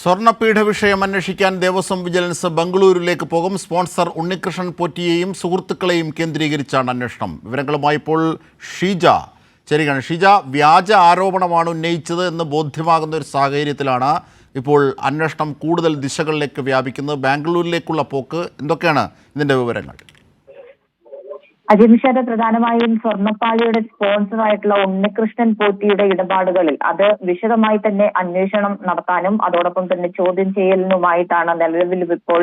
സ്വർണ്ണപീഠ വിഷയം അന്വേഷിക്കാൻ ദേവസ്വം വിജിലൻസ് ബംഗളൂരുവിലേക്ക് പോകും. സ്പോൺസർ ഉണ്ണികൃഷ്ണൻ പോറ്റിയെയും സുഹൃത്തുക്കളെയും കേന്ദ്രീകരിച്ചാണ് അന്വേഷണം. വിവരങ്ങളുമായി ഇപ്പോൾ ഷീജ ചേരുകയാണ്. ഷീജ, വ്യാജ ആരോപണമാണ് ഉന്നയിച്ചത് എന്ന് ബോധ്യമാകുന്ന ഒരു സാഹചര്യത്തിലാണ് ഇപ്പോൾ അന്വേഷണം കൂടുതൽ ദിശകളിലേക്ക് വ്യാപിക്കുന്നത്. ബാംഗ്ലൂരിലേക്കുള്ള പോക്ക് എന്തൊക്കെയാണ് ഇതിൻ്റെ വിവരങ്ങൾ? അജിംഷാദ്, പ്രധാനമായും സ്വർണ്ണപ്പാളിയുടെ സ്പോൺസറായിട്ടുള്ള ഉണ്ണികൃഷ്ണൻ പോറ്റിയുടെ ഇടപാടുകളിൽ അത് വിശദമായി തന്നെ അന്വേഷണം നടത്താനും അതോടൊപ്പം തന്നെ ചോദ്യം ചെയ്യലിനുമായിട്ടാണ് നിലവിൽ ഇപ്പോൾ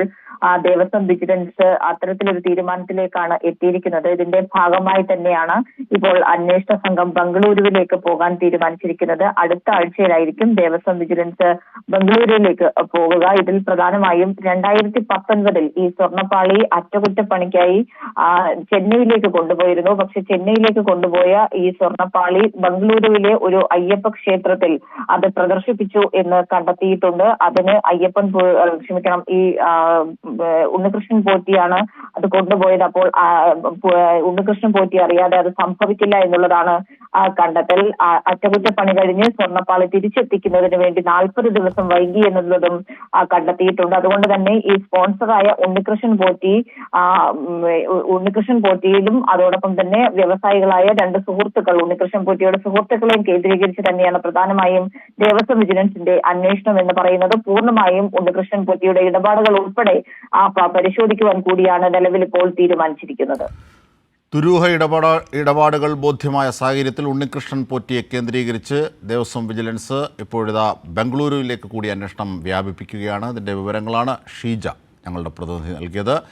ദേവസ്വം വിജിലൻസ് അത്തരത്തിലൊരു തീരുമാനത്തിലേക്കാണ് എത്തിയിരിക്കുന്നത്. ഇതിന്റെ ഭാഗമായി തന്നെയാണ് ഇപ്പോൾ അന്വേഷണ സംഘം ബംഗളൂരുവിലേക്ക് പോകാൻ തീരുമാനിച്ചിരിക്കുന്നത്. അടുത്ത ആഴ്ചയിലായിരിക്കും ദേവസ്വം വിജിലൻസ് ബംഗളൂരുവിലേക്ക് പോകുക. ഇതിൽ പ്രധാനമായും 2019 ഈ സ്വർണ്ണപ്പാളി അറ്റകുറ്റപ്പണിക്കായി ചെന്നൈയിലേക്ക് കൊണ്ടുപോയിരുന്നു. പക്ഷെ ചെന്നൈയിലേക്ക് കൊണ്ടുപോയ ഈ സ്വർണ്ണപ്പാളി ബംഗളൂരുവിലെ ഒരു അയ്യപ്പ ക്ഷേത്രത്തിൽ അത് പ്രദർശിപ്പിച്ചു എന്ന് കണ്ടെത്തിയിട്ടുണ്ട്. അതിന് ഈ ഉണ്ണികൃഷ്ണൻ പോറ്റിയാണ് അത് കൊണ്ടുപോയത്. അപ്പോൾ ഉണ്ണികൃഷ്ണൻ പോറ്റി അറിയാതെ അത് സംഭവിക്കില്ല എന്നുള്ളതാണ് കണ്ടെത്തൽ. അറ്റകുറ്റപ്പണി കഴിഞ്ഞ് സ്വർണ്ണപ്പാളി തിരിച്ചെത്തിക്കുന്നതിന് വേണ്ടി 40 ദിവസം വൈകി എന്നുള്ളതും കണ്ടെത്തിയിട്ടുണ്ട്. അതുകൊണ്ട് തന്നെ ഈ സ്പോൺസറായ ഉണ്ണികൃഷ്ണൻ പോറ്റിയിലും അതോടൊപ്പം തന്നെ വ്യവസായികളായ 2 സുഹൃത്തുക്കൾ, ഉണ്ണികൃഷ്ണൻ പോറ്റിയുടെ സുഹൃത്തുക്കളെയും കേന്ദ്രീകരിച്ച് തന്നെയാണ് പ്രധാനമായും ദേവസ്വം വിജിലൻസിന്റെ അന്വേഷണം എന്ന് പറയുന്നത്. പൂർണ്ണമായും ഉണ്ണികൃഷ്ണൻ പോറ്റിയുടെ ഇടപാടുകൾ ഉൾപ്പെടെ പരിശോധിക്കുവാൻ കൂടിയാണ് നിലവിൽ ഇപ്പോൾ തീരുമാനിച്ചിരിക്കുന്നത്. ദുരൂഹ ഇടപാടുകൾ ബോധ്യമായ സാഹചര്യത്തിൽ ഉണ്ണികൃഷ്ണൻ പോറ്റിയെ കേന്ദ്രീകരിച്ച് ദേവസ്വം വിജിലൻസ് ഇപ്പോഴിതാ ബംഗളൂരുവിലേക്ക് കൂടി അന്വേഷണം വ്യാപിപ്പിക്കുകയാണ്. ഇതിൻ്റെ വിവരങ്ങളാണ് ഷീജ ഞങ്ങളുടെ പ്രതിനിധി നൽകിയത്.